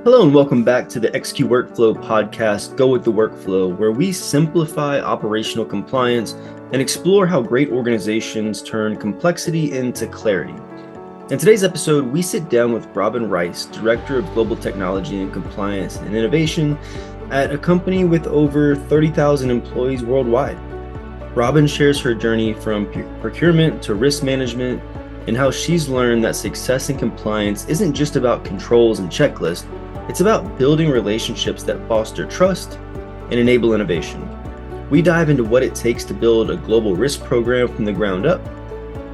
Hello and welcome back to the XQ Workflow podcast, Go with the Workflow, where we simplify operational compliance and explore how great organizations turn complexity into clarity. In today's episode, we sit down with Robin Rice, Director of Global Technology and Compliance and Innovation at a company with over 30,000 employees worldwide. Robin shares her journey from procurement to risk management and how she's learned that success in compliance isn't just about controls and checklists. It's about building relationships that foster trust and enable innovation. We dive into what it takes to build a global risk program from the ground up,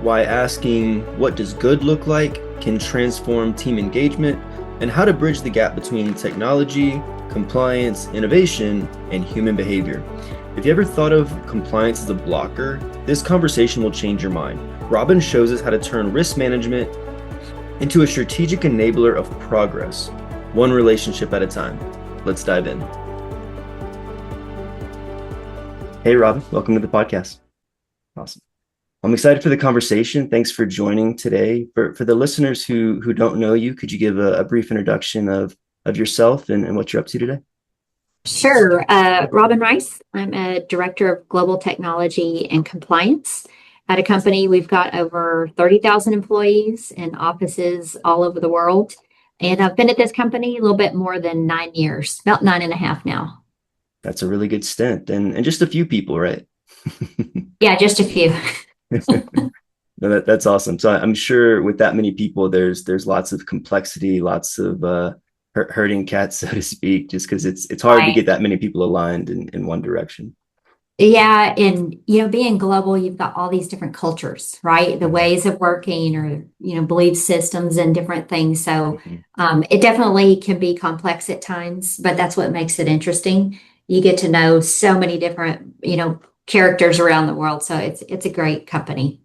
why asking what does good look like can transform team engagement, and how to bridge the gap between technology, compliance, innovation, and human behavior. If you ever thought of compliance as a blocker, this conversation will change your mind. Robin shows us how to turn risk management into a strategic enabler of progress, one relationship at a time. Let's dive in. Hey, Robin, welcome to the podcast. Awesome. I'm excited for the conversation. Thanks for joining today. For the listeners who don't know you, could you give a brief introduction of yourself and what you're up to today? Sure. Robin Rice. I'm a Director of Global Technology and Compliance at a company. We've got over 30,000 employees and offices all over the world. And I've been at this company a little bit more than 9 years, about 9.5 now. That's a really good stint and just a few people, right? Yeah, just a few. No, that's awesome. So I'm sure with that many people, there's lots of complexity, lots of herding cats, so to speak, just because it's hard to Right. get that many people aligned in one direction. Yeah, and being global, you've got all these different cultures, right? The ways of working or belief systems and different things. So Mhm. it definitely can be complex at times, but that's what makes it interesting. You get to know so many different, characters around the world. So it's a great company.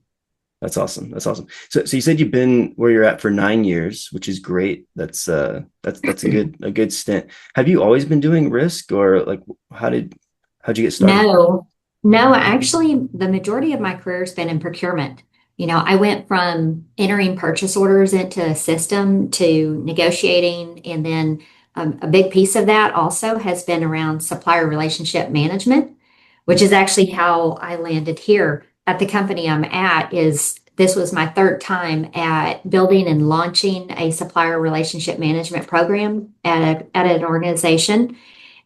That's awesome. That's awesome. So you said you've been where you're at for 9 years, which is great. That's a good stint. Have you always been doing risk, or like how'd you get started? No, no, actually, the majority of my career has been in procurement. I went from entering purchase orders into a system to negotiating, and then a big piece of that also has been around supplier relationship management, which is actually how I landed here at the company I'm at. Is this was my third time at building and launching a supplier relationship management program at an organization.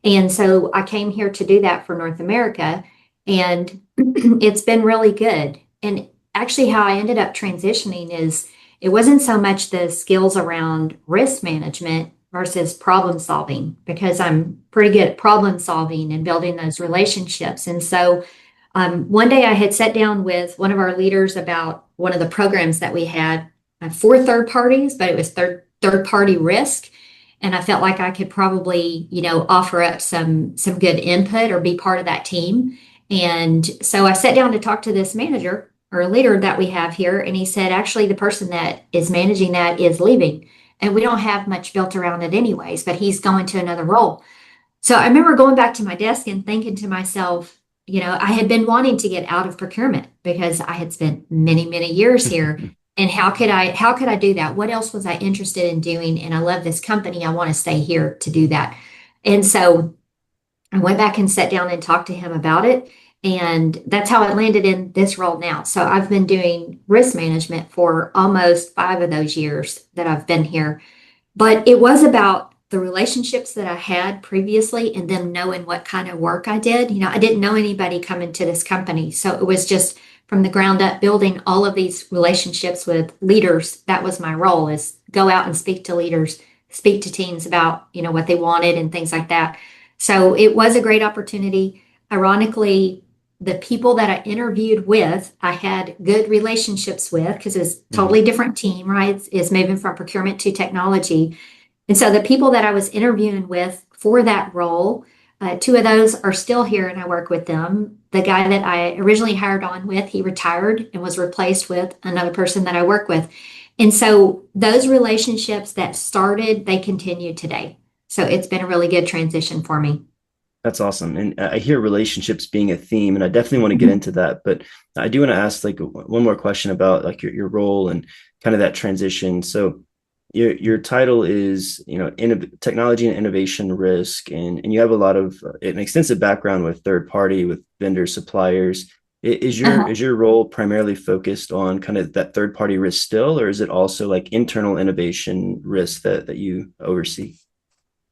And so I came here to do that for North America, and it's been really good. And actually, how I ended up transitioning is it wasn't so much the skills around risk management versus problem solving, because I'm pretty good at problem solving and building those relationships. And so one day I had sat down with one of our leaders about one of the programs that we had for third parties, but it was third party risk. And I felt like I could probably, offer up some good input or be part of that team. And so I sat down to talk to this manager or leader that we have here, and he said, actually, the person that is managing that is leaving, and we don't have much built around it anyways, but he's going to another role. So I remember going back to my desk and thinking to myself, I had been wanting to get out of procurement because I had spent many, many years here. And how could I do that? What else was I interested in doing? And I love this company. I want to stay here to do that. And so I went back and sat down and talked to him about it. And that's how I landed in this role now. So I've been doing risk management for almost 5 of those years that I've been here. But it was about the relationships that I had previously and them knowing what kind of work I did. I didn't know anybody coming to this company. So it was just from the ground up building all of these relationships with leaders. That was my role, is go out and speak to leaders, speak to teams about, what they wanted and things like that. So it was a great opportunity. Ironically, the people that I interviewed with, I had good relationships with because it's a Mhm. totally different team, right? It's moving from procurement to technology. And so the people that I was interviewing with for that role, two of those are still here and I work with them. The guy that I originally hired on with, he retired and was replaced with another person that I work with. And so those relationships that started, they continue today. So it's been a really good transition for me. That's awesome. And I hear relationships being a theme, and I definitely want to get Mhm. into that. But I do want to ask like one more question about like your role and kind of that transition. So Your title is, technology and innovation risk, and you have a lot of an extensive background with third party, with vendor suppliers. Is your role primarily focused on kind of that third party risk still, or is it also like internal innovation risk that you oversee?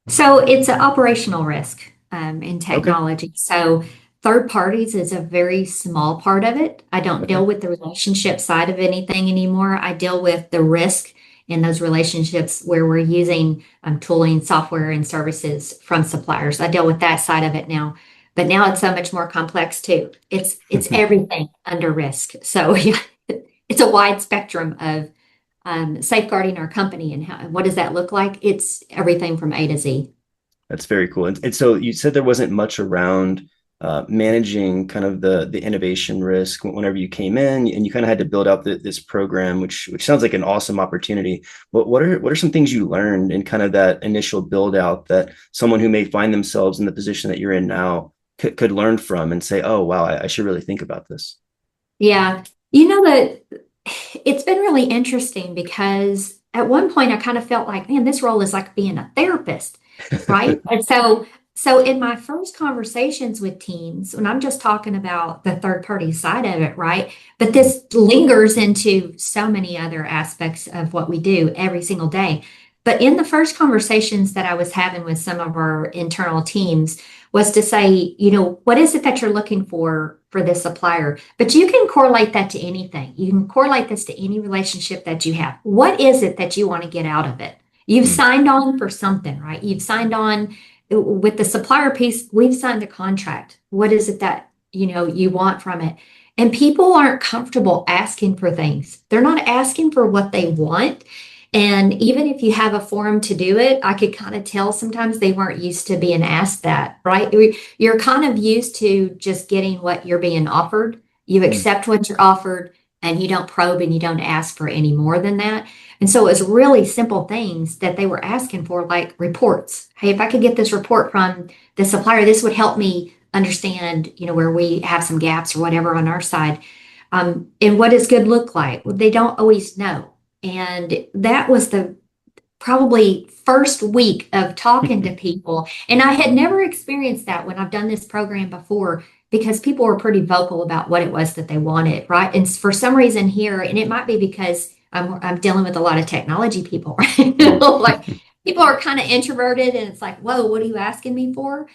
So it's an operational risk in Okay. technology. So third parties is a very small part of it. I don't Okay. deal with the relationship side of anything anymore. I deal with the risk in those relationships where we're using tooling, software, and services from suppliers. I deal with that side of it now. But now it's so much more complex too. It's everything under risk. So yeah, it's a wide spectrum of safeguarding our company and what does that look like? It's everything from A to Z. That's very cool. And so you said there wasn't much around managing kind of the innovation risk whenever you came in, and you kind of had to build out this program, which sounds like an awesome opportunity. But what are some things you learned in kind of that initial build out that someone who may find themselves in the position that you're in now could learn from and say, oh wow, I should really think about this. Yeah. You know that it's been really interesting because at one point I kind of felt like, man, this role is like being a therapist, right? And so in my first conversations with teams, when I'm just talking about the third party side of it, right? But this lingers into so many other aspects of what we do every single day. But in the first conversations that I was having with some of our internal teams was to say, what is it that you're looking for this supplier? But you can correlate that to anything. You can correlate this to any relationship that you have. What is it that you want to get out of it? You've Mm, signed on for something, right? You've signed on with the supplier piece, we've signed a contract. What is it that, you want from it? And people aren't comfortable asking for things. They're not asking for what they want. And even if you have a forum to do it, I could kind of tell sometimes they weren't used to being asked that, right? You're kind of used to just getting what you're being offered. You mm, accept what you're offered and you don't probe and you don't ask for any more than that. And so it was really simple things that they were asking for, like reports. Hey, if I could get this report from the supplier, this would help me understand, where we have some gaps or whatever on our side. And what does good look like? Well, they don't always know. And that was the probably first week of talking to people. And I had never experienced that when I've done this program before because people were pretty vocal about what it was that they wanted, right? And for some reason here, and it might be because I'm dealing with a lot of technology people, right? mm. Like people are kind of introverted and it's like, whoa, what are you asking me for?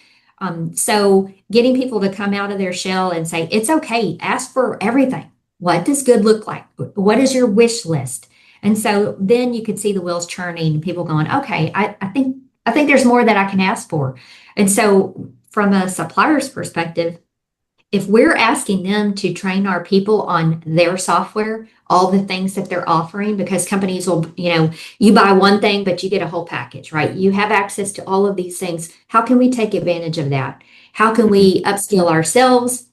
So getting people to come out of their shell and say, it's okay, ask for everything. What does good look like? What is your wish list? And so then you could see the wheels churning, people going, okay, I think there's more that I can ask for. And so from a supplier's perspective, if we're asking them to train our people on their software, all the things that they're offering, because companies will, you buy one thing, but you get a whole package, right? You have access to all of these things. How can we take advantage of that? How can Mhm. we upskill ourselves?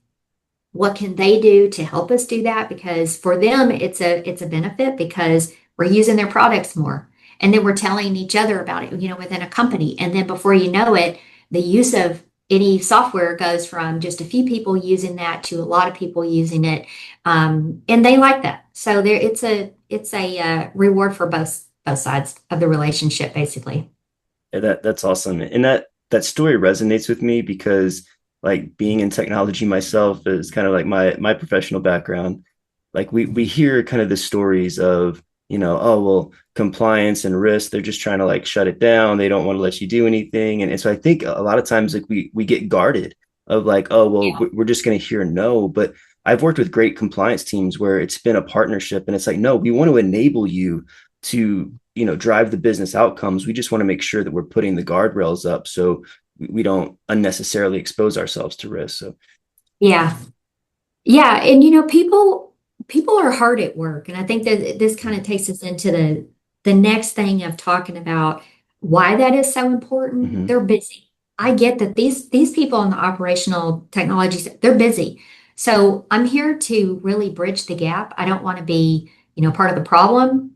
What can they do to help us do that? Because for them, it's a benefit because we're using their products more. And then we're telling each other about it, within a company. And then before you know it, the use of any software goes from just a few people using that to a lot of people using it. And they like that. So there it's a reward for both sides of the relationship, basically. Yeah, that's awesome. And that story resonates with me because like being in technology myself is kind of like my professional background. Like we hear kind of the stories of, oh well, compliance and risk, they're just trying to like shut it down. They don't want to let you do anything. And so I think a lot of times like we get guarded of like, oh well, Yeah. we're just going to hear no. But I've worked with great compliance teams where it's been a partnership and it's like, no, we want to enable you to drive the business outcomes. We just want to make sure that we're putting the guardrails up so we don't unnecessarily expose ourselves to risk. So Yeah. Yeah, and people are hard at work, and I think that this kind of takes us into the next thing of talking about why that is so important. mhm. They're busy. I get that these people in the operational technologies, they're busy. So I'm here to really bridge the gap. I don't want to be, part of the problem,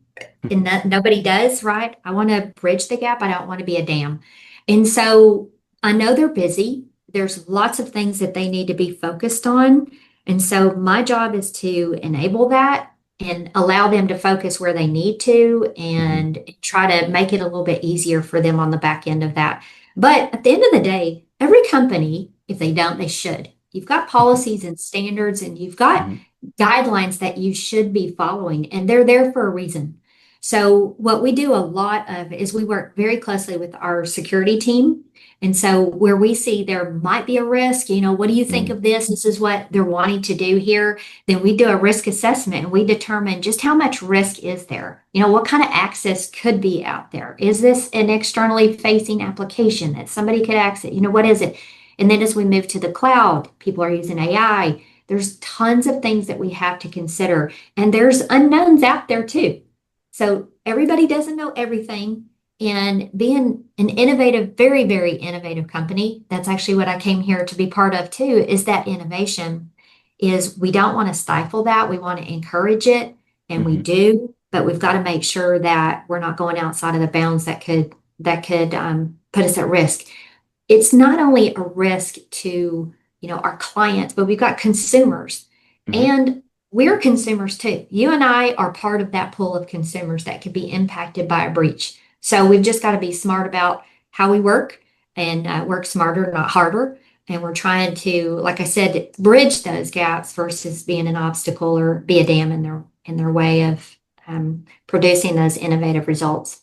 and that nobody does, right? I want to bridge the gap. I don't want to be a dam. And so I know they're busy. There's lots of things that they need to be focused on. And so my job is to enable that and allow them to focus where they need to Mhm. and try to make it a little bit easier for them on the back end of that. But at the end of the day, every company, if they don't, they should. You've got policies and standards and you've got Mhm. guidelines that you should be following, and they're there for a reason. So, what we do a lot of is we work very closely with our security team. And so, where we see there might be a risk, what do you think Mhm. of this? This is what they're wanting to do here. Then we do a risk assessment and we determine just how much risk is there. What kind of access could be out there? Is this an externally facing application that somebody could access? What is it? And then as we move to the cloud, people are using AI. There's tons of things that we have to consider, and there's unknowns out there too. So everybody doesn't know everything. And being an innovative, very, very innovative company, that's actually what I came here to be part of too, is that innovation is we don't want to stifle that. We want to encourage it, and we Mhm. do, but we've got to make sure that we're not going outside of the bounds that could put us at risk. It's not only a risk to, our clients, but we've got consumers Mhm. and we're consumers too. You and I are part of that pool of consumers that could be impacted by a breach. So we've just got to be smart about how we work and work smarter, not harder. And we're trying to, like I said, bridge those gaps versus being an obstacle or be a dam in their way of producing those innovative results.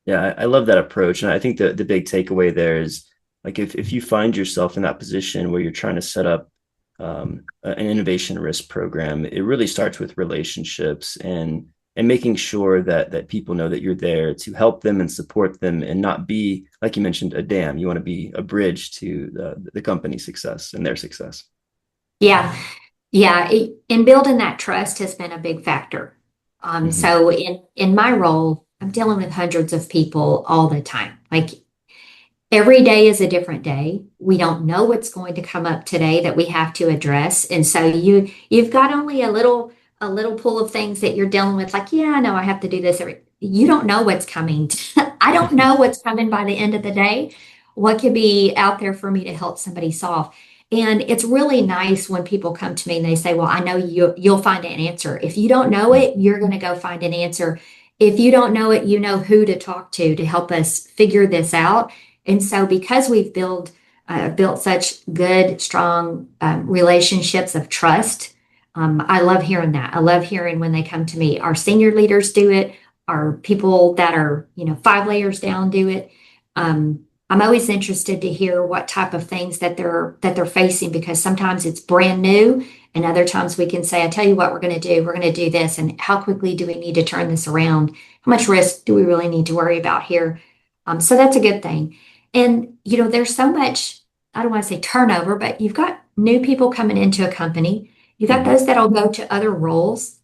Yeah, I love that approach. And I think the big takeaway there is like if you find yourself in that position where you're trying to set up an innovation risk program, it really starts with relationships and making sure that people know that you're there to help them and support them and not be, like you mentioned, a dam. You want to be a bridge to the company's success and their success. Yeah, yeah. And building that trust has been a big factor. Hmm. So in my role, I'm dealing with hundreds of people all the time. Like every day is a different day. We don't know what's going to come up today that we have to address. And so you've got only a little pool of things that you're dealing with, like, yeah, I know I have to do this you don't know what's coming. I don't know what's coming by the end of the day. What could be out there for me to help somebody solve? And it's really nice when people come to me and they say, well, I know you'll find an answer. If you don't know it, you're going to go find an answer. If you don't know it, you know who to talk to help us figure this out. And so, because we've built such good, strong relationships of trust, I love hearing that. I love hearing when they come to me. Our senior leaders do it. Our people that are, 5 layers down do it. I'm always interested to hear what type of things that they're facing because sometimes it's brand new, and other times we can say, "I tell you what, we're going to do. We're going to do this, and how quickly do we need to turn this around? How much risk do we really need to worry about here?" So that's a good thing. And, there's so much, I don't want to say turnover, but you've got new people coming into a company. You've got Hmm. those that'll go to other roles.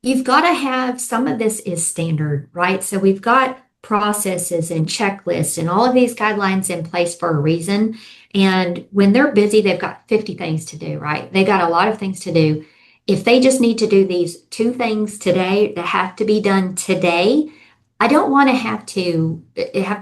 You've got to have some of this is standard, right? So we've got processes and checklists and all of these guidelines in place for a reason. And when they're busy, they've got 50 things to do, right? They got a lot of things to do. If they just need to do these two things today that have to be done today, I don't want to have to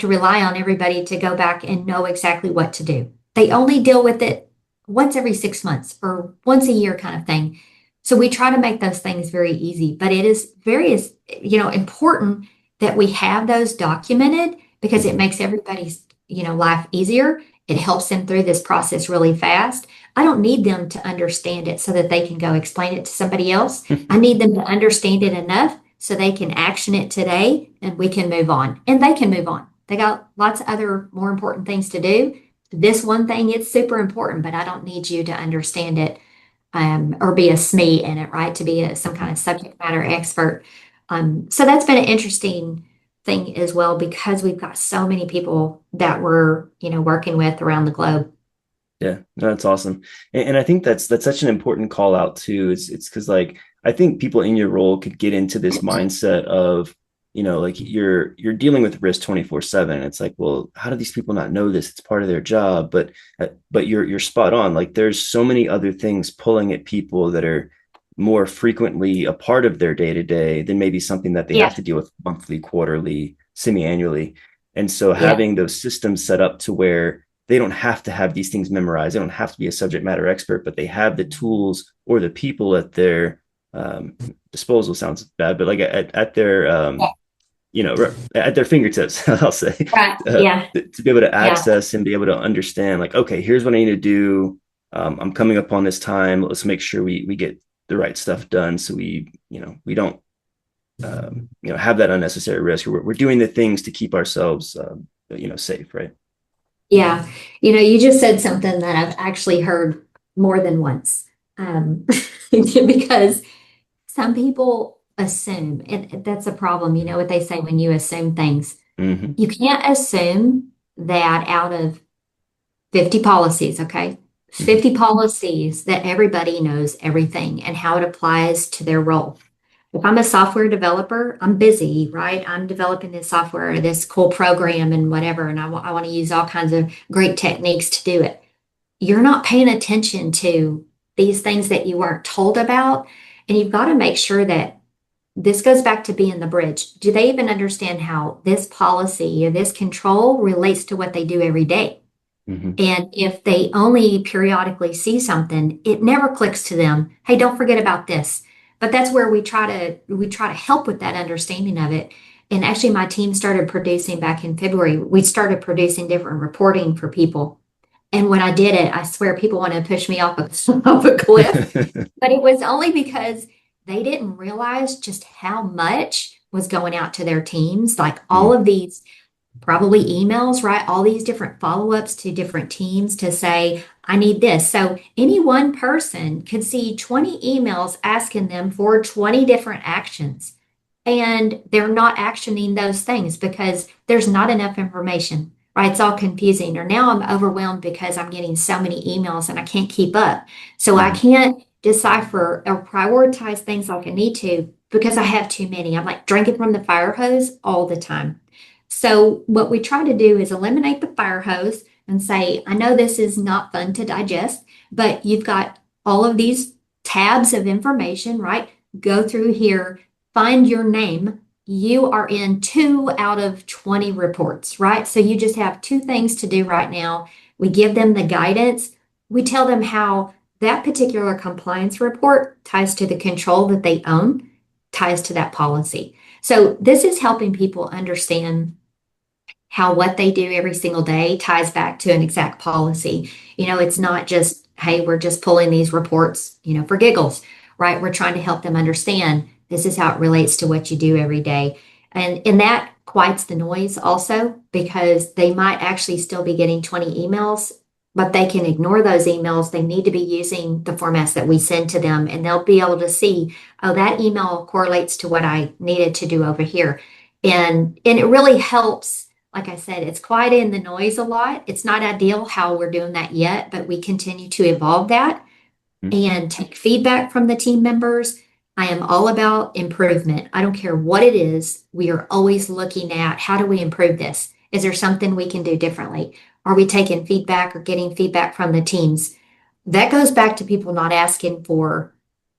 rely on everybody to go back and know exactly what to do. They only deal with it once every 6 months or once a year kind of thing. So we try to make those things very easy, but it is very, important that we have those documented because it Hmm. makes everybody's, life easier. It helps them through this process really fast. I don't need them to understand it so that they can go explain it to somebody else. I need them to understand it enough so they can action it today and we can move on. And they can move on. They got lots of other more important things to do. This one thing, it's super important, but I don't need you to understand it or be a SME in it, right? To be some kind of subject matter expert. So that's been an interesting thing as well because we've got so many people that we're, working with around the globe. Yeah, no, that's awesome. And I think that's such an important call out too. It's because like I think people in your role could get into this mindset of, like you're dealing with risk 24/7. It's like, well, how do these people not know this? It's part of their job. But you're spot on. Like there's so many other things pulling at people that are more frequently a part of their day to day than maybe something that they Yeah, have to deal with monthly, quarterly, semi-annually. And so yeah, having those systems set up to where they don't have to have these things memorized. They don't have to be a subject matter expert, but they have the tools or the people at their um, disposal sounds bad, but like at their Yeah. at their fingertips, I'll say, Right. Yeah. to be able to Yeah. access and be able to understand, like, okay, here's what I need to do. I'm coming up on this time. Let's make sure we get the right stuff done, so we don't have that unnecessary risk. We're doing the things to keep ourselves safe, right? Yeah. You just said something that I've actually heard more than once. Because some people assume, and that's a problem. You know what they say when you assume things. Mm-hmm. You can't assume that out of 50 policies, okay? Mm-hmm. 50 policies that everybody knows everything and how it applies to their role. If I'm a software developer, I'm busy, right? I'm developing this software, this cool program and whatever, and I want to use all kinds of great techniques to do it. You're not paying attention to these things that you weren't told about, and you've got to make sure that this goes back to being the bridge. Do they even understand how this policy or this control relates to what they do every day? Mm-hmm. And if they only periodically see something, it never clicks to them. Hey, don't forget about this. But that's where we try to help with that understanding of it. And actually, my team started producing back in February. We started producing different reporting for people. And when I did it, I swear people wanted to push me off off a cliff. But it was only because they didn't realize just how much was going out to their teams. Like all Mm-hmm. of these probably emails, right? All these different follow-ups to different teams to say, I need this. So any one person could see 20 emails asking them for 20 different actions. And they're not actioning those things because there's not enough information, right? It's all confusing. Or now I'm overwhelmed because I'm getting so many emails and I can't keep up. So I Mm-hmm. can't decipher or prioritize things like I need to because I have too many. I'm like drinking from the fire hose all the time. So what we try to do is eliminate the fire hose and say, I know this is not fun to digest, but you've got all of these tabs of information, right? Go through here, find your name. You are in 2 out of 20 reports, right? So you just have two things to do right now. We give them the guidance. We tell them how that particular compliance report ties to the control that they own, ties to that policy. So this is helping people understand how what they do every single day ties back to an exact policy. It's not just, hey, we're just pulling these reports, for giggles, right? We're trying to help them understand this is how it relates to what you do every day. And that quiets the noise also because they might actually still be getting 20 emails, but they can ignore those emails. They need to be using the formats that we send to them, and they'll be able to see, oh, that email correlates to what I needed to do over here. And it really helps. Like I said, it's quieting the noise a lot. It's not ideal how we're doing that yet, but we continue to evolve that and take feedback from the team members. I am all about improvement. I don't care what it is. We are always looking at how do we improve this? Is there something we can do differently? Are we taking feedback or getting feedback from the teams? That goes back to people not asking for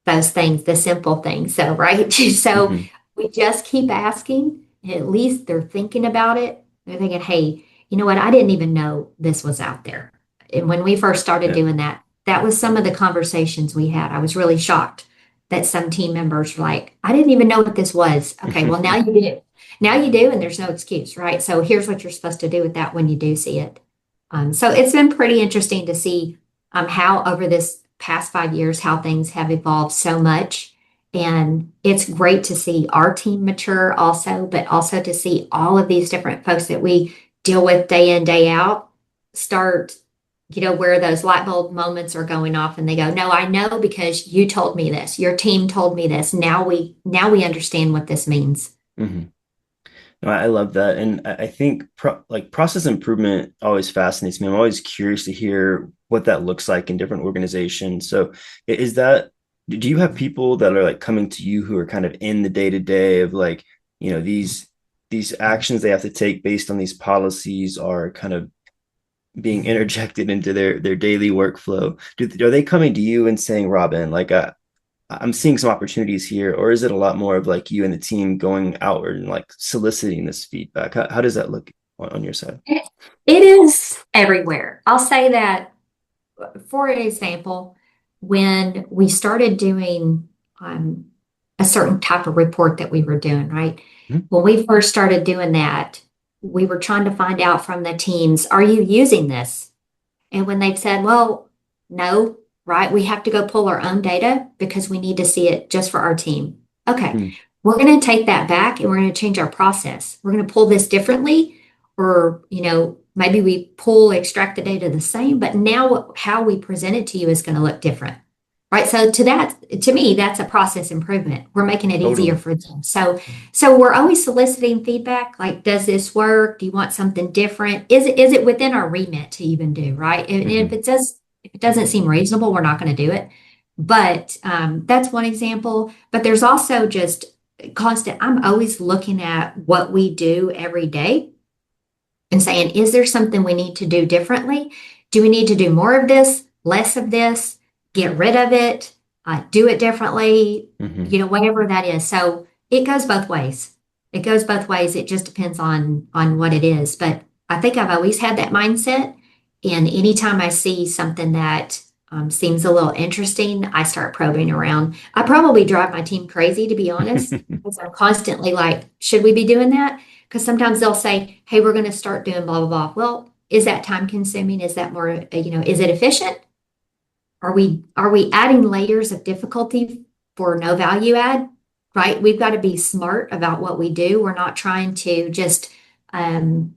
those things, the simple things. So, right? So Mm-hmm. we just keep asking. And at least they're thinking about it. They're thinking, hey, you know what? I didn't even know this was out there. And when we first started Yeah. doing that, that was some of the conversations we had. I was really shocked that some team members were like, I didn't even know what this was. Okay, well, now you do. Now you do, and there's no excuse, right? So here's what you're supposed to do with that when you do see it. So it's been pretty interesting to see how over this past 5 years, how things have evolved so much. And it's great to see our team mature also, but also to see all of these different folks that we deal with day in, day out start, where those light bulb moments are going off and they go, no, I know because you told me this, your team told me this. Now we understand what this means. Mm-hmm. No, I love that, and I think like process improvement always fascinates me. I'm always curious to hear what that looks like in different organizations. So, is that do you have people that are like coming to you who are kind of in the day to day of like these actions they have to take based on these policies are kind of being interjected into their daily workflow? Are they coming to you and saying, Robin, like I'm seeing some opportunities here, or is it a lot more of like you and the team going outward and like soliciting this feedback? How does that look on your side? It is everywhere. I'll say that, for example, when we started doing um, a certain type of report that we were doing, right? Mhm. When we first started doing that, we were trying to find out from the teams, are you using this? And when they've said, well, no, right, we have to go pull our own data because we need to see it just for our team. Okay, Mhm. we're going to take that back and we're going to change our process. We're going to pull this differently, or, maybe we extract the data the same, but now how we present it to you is going to look different. Right. So to me, that's a process improvement. We're making it easier Totally. for them. So we're always soliciting feedback. Like, does this work? Do you want something different? Is it within our remit to even do, right? And Mhm. if it doesn't seem reasonable, we're not going to do it. But that's one example. But there's also just constant. I'm always looking at what we do every day and saying, is there something we need to do differently? Do we need to do more of this, less of this, get rid of it, do it differently, Mhm. whatever that is. So it goes both ways. It goes both ways. It just depends on what it is. But I think I've always had that mindset. And anytime I see something that seems a little interesting, I start probing around. I probably drive my team crazy, to be honest, because I'm constantly like, should we be doing that? Because sometimes they'll say, hey, we're going to start doing blah, blah, blah. Well, is that time consuming? Is that more, is it efficient? Are we adding layers of difficulty for no value add? Right? We've got to be smart about what we do. We're not trying to just um,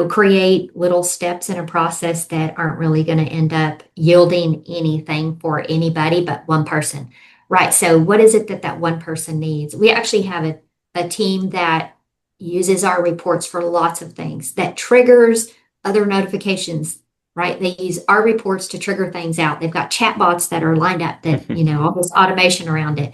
create little steps in a process that aren't really going to end up yielding anything for anybody but one person. Right. So what is it that one person needs? We actually have a team that uses our reports for lots of things, that triggers other notifications, right? They use our reports to trigger things out. They've got chatbots that are lined up that, all this automation around it.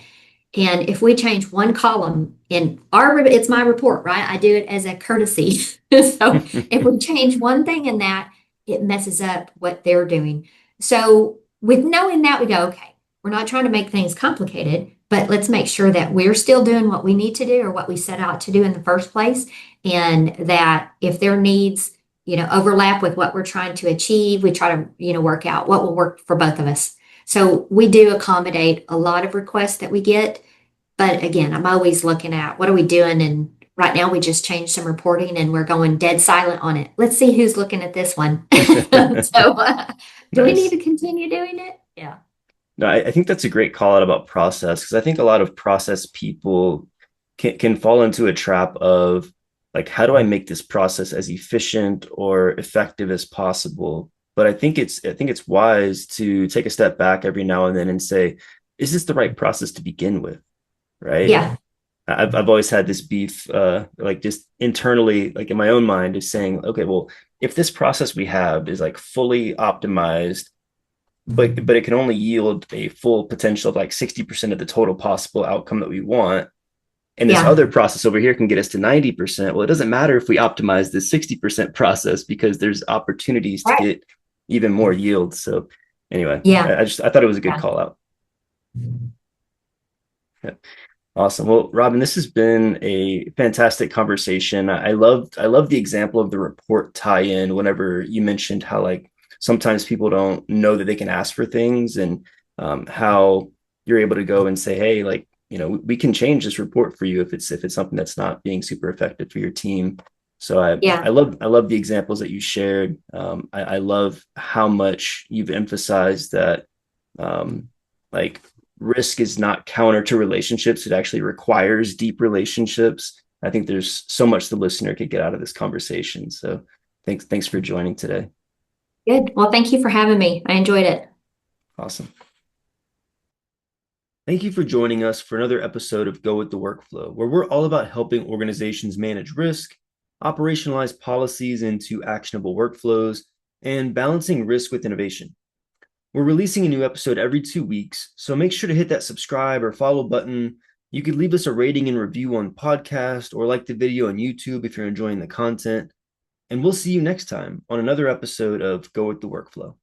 And if we change one column in it's my report, right? I do it as a courtesy. So if we change one thing in that, it messes up what they're doing. So with knowing that, we go, okay, we're not trying to make things complicated, but let's make sure that we're still doing what we need to do or what we set out to do in the first place. And that if their needs, overlap with what we're trying to achieve, we try to, work out what will work for both of us. So we do accommodate a lot of requests that we get. But again, I'm always looking at what are we doing? And right now we just changed some reporting and we're going dead silent on it. Let's see who's looking at this one. So do we need Nice. to continue doing it? Yeah. No, I think that's a great call out about process because I think a lot of process people can fall into a trap of like, how do I make this process as efficient or effective as possible? But I think it's wise to take a step back every now and then and say, is this the right process to begin with? Right. Yeah. I've always had this beef, like just internally, like in my own mind, is saying, okay, well, if this process we have is like fully optimized but it can only yield a full potential of like 60% of the total possible outcome that we want. And this Yeah. other process over here can get us to 90%. Well, it doesn't matter if we optimize this 60% process because there's opportunities to Right. get even more yield. So anyway, Yeah. I thought it was a good Yeah. call out. Yeah. Awesome. Well, Robin, this has been a fantastic conversation. I love the example of the report tie-in whenever you mentioned how like sometimes people don't know that they can ask for things and how you're able to go and say, hey, like, we can change this report for you if it's something that's not being super effective for your team. So I Yeah. I love I love the examples that you shared. I love how much you've emphasized that like risk is not counter to relationships. It actually requires deep relationships. I think there's so much the listener could get out of this conversation. So thanks for joining today. Good. Well, thank you for having me. I enjoyed it. Awesome. Thank you for joining us for another episode of Go with the Workflow, where we're all about helping organizations manage risk, operationalize policies into actionable workflows, and balancing risk with innovation. We're releasing a new episode every 2 weeks, so make sure to hit that subscribe or follow button. You could leave us a rating and review on podcast or like the video on YouTube if you're enjoying the content. And we'll see you next time on another episode of Go with the Workflow.